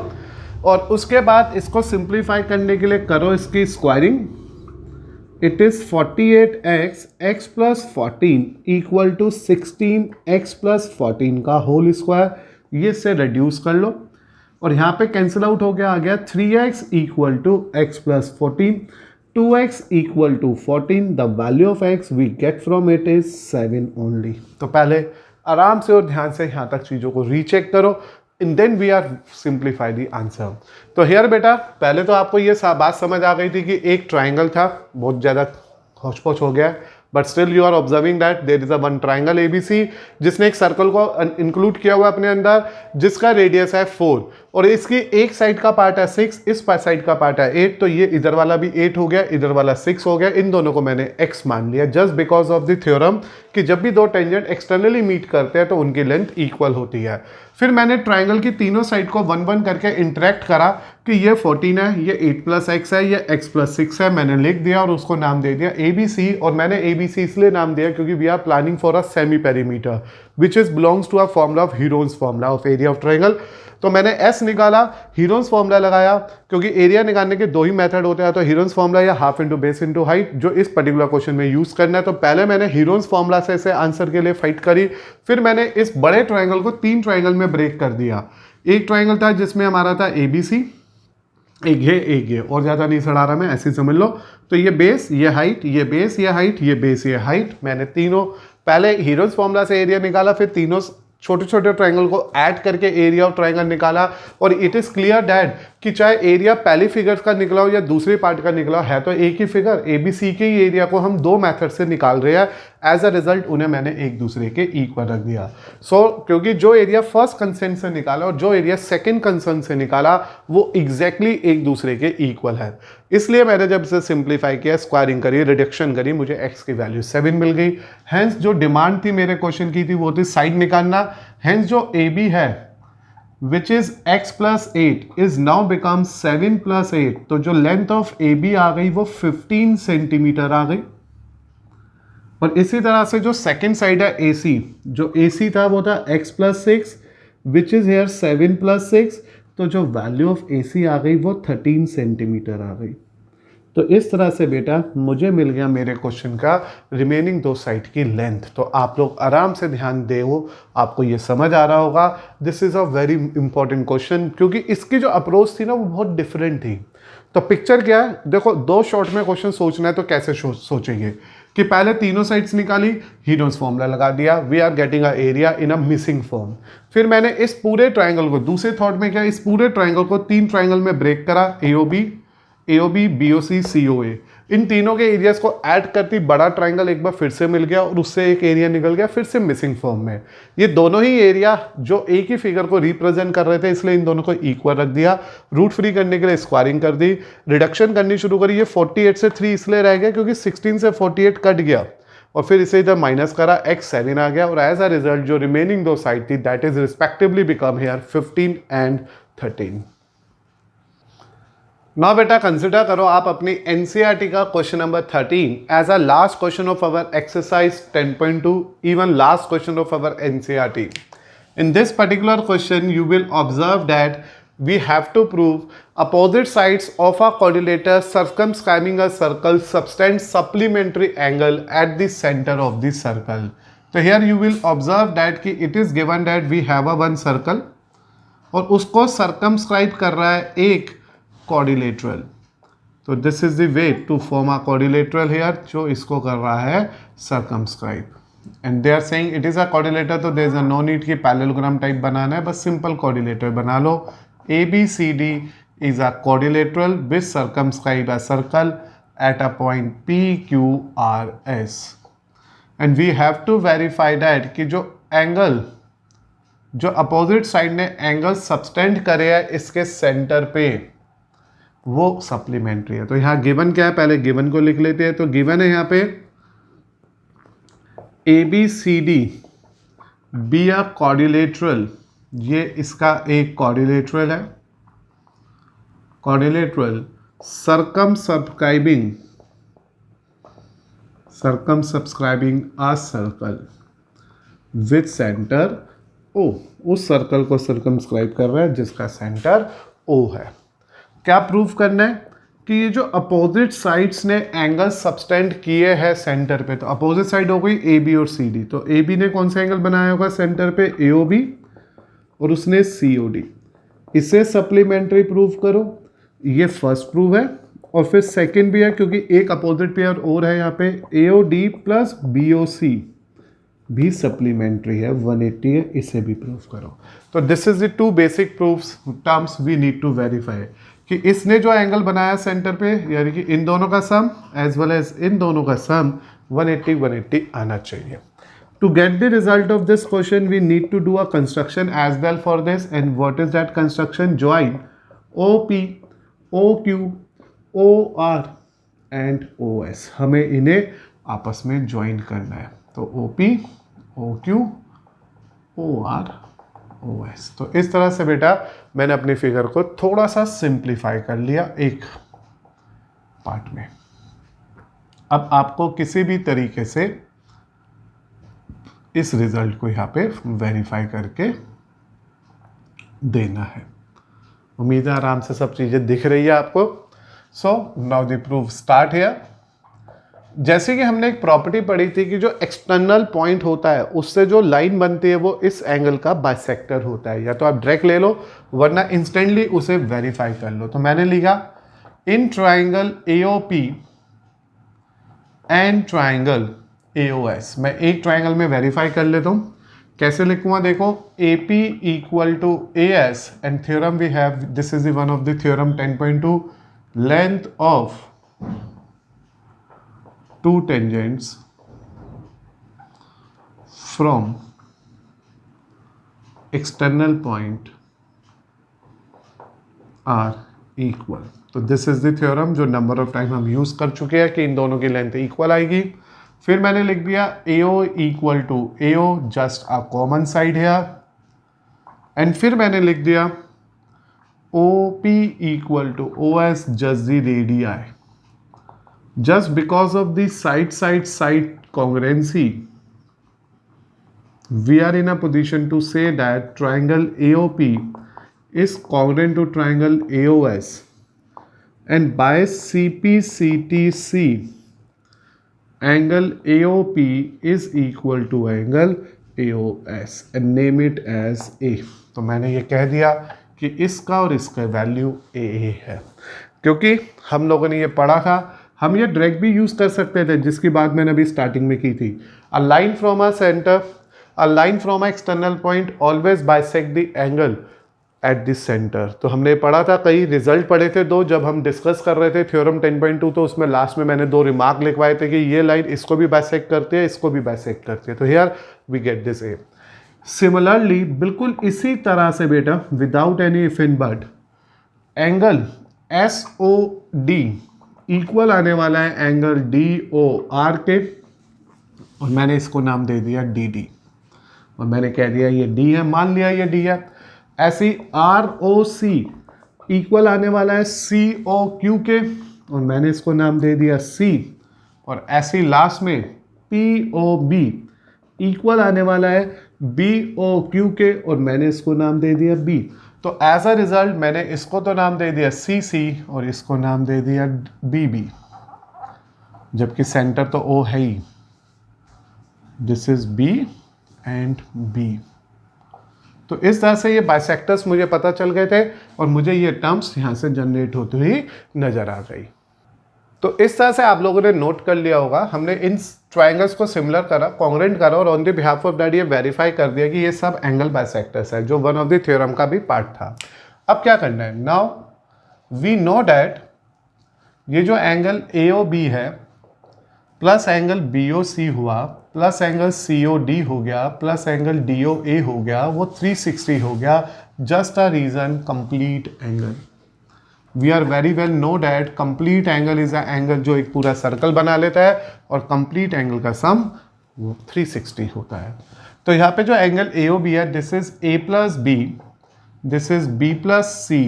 और उसके बाद इसको सिंप्लीफाई करने के लिए करो इसकी squaring. It is 48x, x plus 14 equal to 16x plus 14 का होल स्क्वायर, ये से रिड्यूस कर लो, और यहाँ पे कैंसिल आउट हो गया, आ गया 3x equal to x plus 14, 2x equal to 14, the value of x we get from it is 7 only. तो पहले आराम से और ध्यान से यहाँ तक चीज़ों को रीचेक करो, and then we are simplify the answer. तो हियर बेटा पहले तो आपको ये बात समझ आ गई थी कि एक ट्राइंगल था, बहुत ज़्यादा होच-पोच हो गया, but still you are observing that there is a one triangle ABC जिसने एक सर्कल को इंक्लूड किया हुआ अपने अंदर, जिसका रेडियस है 4, और इसकी एक साइड का पार्ट है 6, इस साइड का पार्ट है 8, तो ये इधर वाला भी 8 हो गया, इधर वाला 6 हो गया, इन दोनों को मैंने x मान लिया just because of the theorem कि जब भी दो टेंजेंट एक्सटर्नली मीट करते हैं तो उनकी लेंथ इक्वल होती है। फिर मैंने ट्राइंगल की तीनों साइड को 1 1 करके इंटरेक्ट करा कि ये 14 है, ये 8 प्लस x है, ये x प्लस 6 है, मैंने लिख दिया और उसको नाम दे दिया ABC। और मैंने ABC इसलिए नाम दिया क्योंकि we are planning for a semi perimeter which is belongs to a formula of Heron's formula of area of triangle. तो मैंने S निकाला, हीरोन्स फॉर्मूला लगाया, क्योंकि एरिया निकालने के दो ही मेथड होते हैं, तो हीरोन्स फॉर्मूला या half into base into height, जो इस पर्टिकुलर क्वेश्चन में यूज करना है। तो पहले मैंने हीरोन्स फॉर्मूला से इसे आंसर के लिए फाइट करी, फिर मैंने इस बड़े ट्राइंगल को 3 ट्राइंगल में ब्रेक कर दिया। एक ट्राइंगल था जिसमें हमारा था ABC, एक ये और ज़्यादा नहीं सड़ा रहा मैं, ऐसे समझ लो। तो ये बेस, ये हाइट, ये बेस, ये हाइट, ये बेस, ये हाइट, मैंने तीनों पहले हीरोन्स फॉर्मूला से एरिया निकाला, फिर तीनों छोटे छोटे ट्राइंगल को ऐड करके एरिया ऑफ ट्राइंगल निकाला। और इट इज क्लियर दैट कि चाहे एरिया पहली फिगर का निकला हो या दूसरे पार्ट का निकला है तो एक ही फिगर ABC के ही एरिया को हम दो मेथड से निकाल रहे हैं। एज अ रिजल्ट उन्हें मैंने एक दूसरे के इक्वल रख दिया। क्योंकि जो एरिया फर्स्ट कंसेंट से निकाला और जो एरिया सेकंड कंसेंट से निकाला वो एग्जैक्टली एक दूसरे के इक्वल है, इसलिए मैंने जब इसे सिंप्लीफाई किया, स्क्वायरिंग करी, रिडक्शन करी, मुझे x की वैल्यू 7 मिल गई। हेंस जो डिमांड थी मेरे क्वेश्चन की थी वो थी साइड निकालना। हेंस जो AB है which is x plus 8 is now becomes 7 plus 8, तो जो लेंथ ऑफ AB आ गई वो 15 सेंटीमीटर आ गई। और इसी तरह से जो सेकेंड साइड है AC, जो AC था वो था x plus 6 which is here 7 plus 6, तो जो वैल्यू ऑफ AC आ गई वो 13 सेंटीमीटर आ गई। तो इस तरह से बेटा मुझे मिल गया मेरे क्वेश्चन का रिमेनिंग दो साइड की लेंथ। तो आप लोग आराम से ध्यान दो, आपको ये समझ आ रहा होगा। This is a very important question क्योंकि इसकी जो अप्रोच थी ना वो बहुत डिफरेंट थी। तो पिक्चर क्या है, देखो दो शॉर्ट में क्वेश्चन सोचना है तो कैसे सोचेंगे कि पहले तीनों साइड्स निकाली, हीरोन्स फॉर्मूला लगा दिया, we are getting a area in a missing form. फिर मैंने इस पूरे ट्राइंगल को दूसरे थॉट में क्या, इस पूरे ट्राइंगल को 3 ट्राइंगल में ब्रेक करा, AOB, BOC, COA। इन तीनों के एरियाज को ऐड करती बड़ा ट्राइंगल एक बार फिर से मिल गया और उससे एक एरिया निकल गया फिर से मिसिंग फॉर्म में। ये दोनों ही एरिया जो एक ही फिगर को रिप्रेजेंट कर रहे थे, इसलिए इन दोनों को इक्वल रख दिया। रूट फ्री करने के लिए स्क्वायरिंग कर दी, रिडक्शन करनी शुरू करी। ये 48 से 3 इसलिए रह गया क्योंकि 16 से 48 कट गया और फिर इसे इधर माइनस करा, x 7 आ गया और एज अ रिजल्ट जो रिमेनिंग दो साइड थी that is respectively become here 15 and 13। Now बेटा कंसिडर करो आप अपनी एनसीईआरटी का question number 13 as a last question of our exercise 10.2, even last question of our NCERT. In this particular question, you will observe that we have to prove opposite sides of a quadrilateral circumscribing a circle subtend supplementary angle at the center of the circle. So here you will observe that कि it is given that we have a one circle और उसको circumscribe कर रहा है एक quadrilateral. तो this is the way to form a quadrilateral here, जो इसको कर रहा है circumscribe. And they are saying it is a quadrilateral, तो there is a no need कि पैरेललोग्राम टाइप बनाना है, बस सिंपल quadrilateral बना लो। ABCD is a quadrilateral which circumscribe a circle at a point PQRS. And we have to verify that कि जो angle जो opposite side ने एंगल सबटेंड करे है इसके सेंटर पे वो सप्लीमेंट्री है। तो यहाँ गिवन क्या है, पहले गिवन को लिख लेते हैं। तो गिवन है यहाँ पे ABCD बी अ quadrilateral, ये इसका एक quadrilateral है, quadrilateral circumscribing a circle with center O, उस सर्कल को सर्कमस्क्राइब कर रहा है जिसका सेंटर O है। क्या प्रूव करना है कि ये जो अपोजिट साइड्स ने एंगल सबटेंड किए हैं सेंटर पे, तो अपोजिट साइड हो गई AB और CD। तो AB ने कौन सा एंगल बनाया होगा सेंटर पे, AOB, और उसने COD। इसे सप्लीमेंट्री प्रूव करो, ये फर्स्ट प्रूव है। और फिर सेकंड भी है क्योंकि एक अपोजिट पेयर और है यहाँ पे, AOD प्लस BOC भी सप्लीमेंट्री है, 180 है, इसे भी प्रूव करो। तो this is the two basic proofs terms we need to verify कि इसने जो एंगल बनाया सेंटर पे, यानी कि इन दोनों का सम एज वेल एज इन दोनों का सम 180 आना चाहिए। To get the result of this question, we need to do a construction as well for this. And what is that construction? Join OP, OQ, OR and OS. हमें इन्हें आपस में join करना है। तो OP, OQ, OR, OS। तो इस तरह से बेटा मैंने अपनी फिगर को थोड़ा सा सिंप्लीफाई कर लिया एक पार्ट में। अब आपको किसी भी तरीके से इस रिजल्ट को यहाँ पे वेरीफाई करके देना है। उम्मीद है आराम से सब चीज़ें दिख रही है आपको। So now the proof start here. जैसे कि हमने एक प्रॉपर्टी पढ़ी थी कि जो एक्सटर्नल पॉइंट होता है उससे जो लाइन बनती है वो इस एंगल का बाइसेक्टर होता है, या तो आप डायरेक्ट ले लो वरना इंस्टेंटली उसे वेरीफाई कर लो। तो मैंने लिखा in triangle AOP and triangle AOS। मैं एक ट्राइंगल में वेरीफाई कर लेता हूँ, कैसे लिखूंगा देखो, AP equal to AS and theorem we have, this is one of the theorem 10.2, length of two tangents from external point are equal। तो दिस इज द थ्योरम जो नंबर ऑफ टाइम हम use कर चुके हैं कि इन दोनों की लेंथ इक्वल आएगी। फिर मैंने लिख दिया AO equal to AO just a common side है, एंड फिर मैंने लिख दिया OP equal to OS just the radii. Just because of the side congruency, we are in a position to say that triangle AOP is congruent to triangle AOS, and by CPCTC, angle AOP is equal to angle AOS, and name it as A। तो मैंने ये कह दिया कि इसका और इसका value AA है, क्योंकि हम लोगों ने ये पढ़ा था। हम ये डायरेक्ट भी यूज़ कर सकते थे, जिसकी बात मैंने अभी स्टार्टिंग में की थी। A line from a centre, a line from a external point always bisect the angle at this centre. तो हमने पढ़ा था, कई रिजल्ट पढ़े थे दो जब हम डिस्कस कर रहे थे थ्योरम 10.2, तो उसमें लास्ट में मैंने दो रिमार्क लिखवाए थे कि ये लाइन इसको भी बाइसेक्ट करती है, इसको भी बाइसेक्ट करती है। तो here we get this a. Similarly बिल्कुल इसी तरह से बेटा, without any if and but, angle S O D equal आने वाला है एंगल डी ओ आर के, और मैंने इसको नाम दे दिया डी डी, और मैंने कह दिया ये डी है, मान लिया ये डी है। ऐसी आर ओ सी इक्वल आने वाला है सी ओ क्यू के, और मैंने इसको नाम दे दिया सी। और ऐसी लास्ट में पी ओ बी इक्वल आने वाला है बी ओ क्यू के, और मैंने इसको नाम दे दिया बी। तो एज अ रिजल्ट मैंने इसको तो नाम दे दिया सी सी, और इसको नाम दे दिया बी बी, जबकि सेंटर तो ओ है ही। This is B and B. तो इस तरह से ये बाइसेक्टर्स मुझे पता चल गए थे, और मुझे ये टर्म्स यहाँ से जनरेट होती हुई नजर आ गई। तो इस तरह से आप लोगों ने नोट कर लिया होगा, हमने इन ट्रायंगल्स को सिमिलर करा, कॉन्ग्रुएंट करा, और on the behalf of that ये वेरीफाई कर दिया कि ये सब एंगल बाइसेक्टर्स है, जो वन ऑफ द थ्योरम का भी पार्ट था। अब क्या करना है, नाउ वी नो डैट ये जो एंगल ए ओ बी है plus angle B O C हुआ plus angle C O D हो गया plus angle D O A हो गया, वो 360 हो गया। Just a reason complete angle. We are very well know that complete angle is a angle जो एक पूरा सर्कल बना लेता है, और कंप्लीट एंगल का सम वो 360 होता है। तो यहाँ पे जो एंगल ए ओ बी है, this is A plus B, this is B plus C,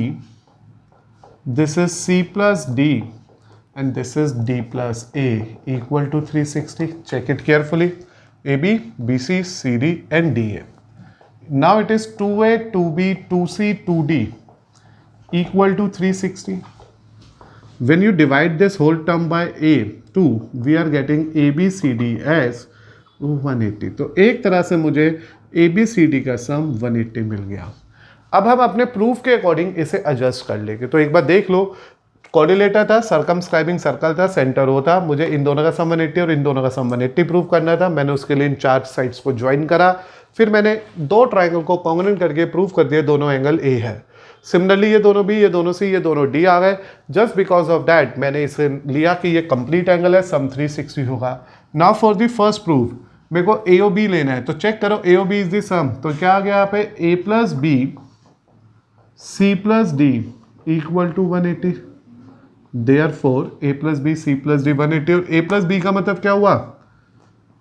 this is C plus D, and this is D plus A equal to 360. Check it carefully. AB, BC, CD and DA. Now it is 2A, 2B, 2C, 2D equal to 360. When you divide this whole term by A, 2, we are getting ABCD as 180. तो एक तरह से मुझे ABCD का सम 180 मिल गया। अब हम अपने प्रूफ के अकॉर्डिंग इसे एडजस्ट कर लेंगे। तो एक बार देख लो, कोऑर्डिनेटर था, सर्कमस्क्राइबिंग सर्कल था, सेंटर ओ था, मुझे इन दोनों का सम 180 और इन दोनों का सम 180 प्रूव करना था। मैंने उसके लिए इन चार साइड्स को ज्वाइन करा, फिर मैंने दो ट्रायंगल को कॉन्ग्रुएंट करके प्रूव कर दिया दोनों एंगल ए है। सिमिलरली ये दोनों बी, ये दोनों सी, ये दोनों डी आ गए। जस्ट बिकॉज ऑफ दैट मैंने इसे लिया कि ये कंप्लीट एंगल है, सम 360 होगा। Now for the first proof मेरे को ए ओ बी लेना है, तो चेक करो A O B is the sum. तो क्या आ गया यहाँ पे, A plus B C plus D equal to 180। Therefore, A plus B, C plus D 180, और A plus B का मतलब क्या हुआ,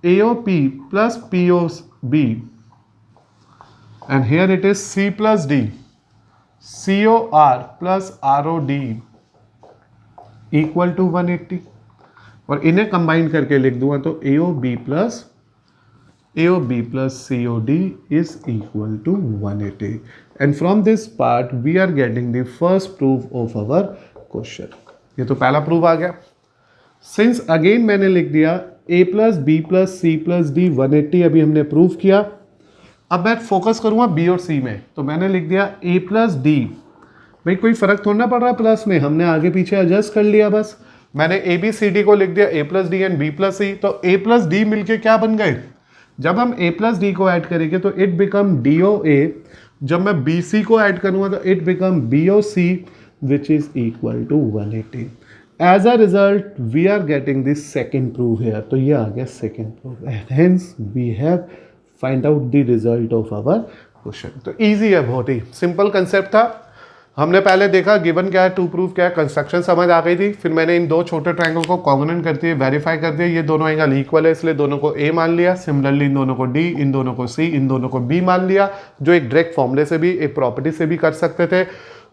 AOP plus POB, and here it is C plus D, COR plus ROD equal to 180, और इन्हें combine करके लिख दूंगा तो AOB plus COD is equal to 180, and from this part we are getting the first proof of our question. ये तो पहला proof आ गया। सिंस अगेन मैंने लिख दिया a plus B plus C plus D 180, अभी हमने प्रूफ किया। अब मैं फोकस करूंगा बी और सी में, तो मैंने लिख दिया a प्लस डी। भाई कोई फर्क थोड़ा ना पड़ रहा है प्लस में, हमने आगे पीछे एडजस्ट कर लिया बस। मैंने ए बी सी डी को लिख दिया a plus D and b plus C, तो a प्लस डी मिलके क्या बन गए, जब हम a प्लस डी को ऐड करेंगे तो it become D O A, जब मैं बी सी को ऐड करूंगा तो it become B O C, which is equal to 180. As a result, we are getting this second proof here. तो ये आ गया second proof. And hence, we have find out the result of our question. तो easy है, बहुत ही simple concept था। हमने पहले देखा गिवन क्या है, टू प्रूफ क्या है, कंस्ट्रक्शन समझ आ गई थी। फिर मैंने इन दो छोटे ट्रायंगल को कॉन्ग्रुएंट करते हुए वेरीफाई कर दिया, ये दोनों एंगल इक्वल है, इसलिए दोनों को ए मान लिया। सिमिलरली इन दोनों को डी, इन दोनों को सी, इन दोनों को बी मान लिया, जो एक डायरेक्ट फॉर्मूले से भी, एक प्रॉपर्टी से भी कर सकते थे।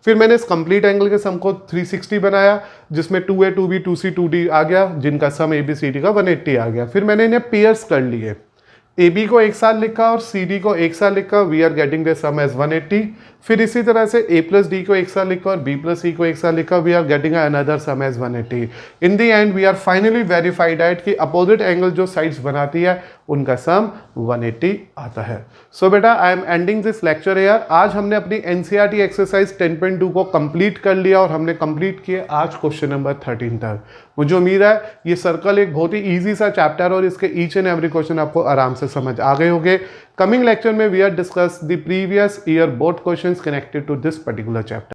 फिर मैंने इस कंप्लीट एंगल के सम को 360 बनाया, जिसमें 2A 2B 2C 2D आ गया, जिनका सम ABCD का 180 आ गया। फिर मैंने इन्हें पेयर्स कर लिए, AB को एक साथ लिखा और CD को एक साथ लिखा, we are getting the sum as 180। फिर इसी तरह से A प्लस डी को एक साथ लिखा और B प्लस सी को एक साथ लिखा, we are getting another sum as 180। In the end we are finally verified at कि अपोजिट एंगल जो साइड्स बनाती है उनका सम 180 आता है। सो बेटा I am ending this lecture here. आज हमने अपनी NCERT एक्सरसाइज 10.2 को कंप्लीट कर लिया और हमने कंप्लीट किए आज क्वेश्चन नंबर 13 तक। मुझे उम्मीद है ये सर्कल एक बहुत ही ईजी सा चैप्टर और इसके ईच एंड एवरी क्वेश्चन आपको आराम से से समझ आ गए होंगे। कमिंग लेक्चर में we are discuss the previous year board questions connected to this particular chapter.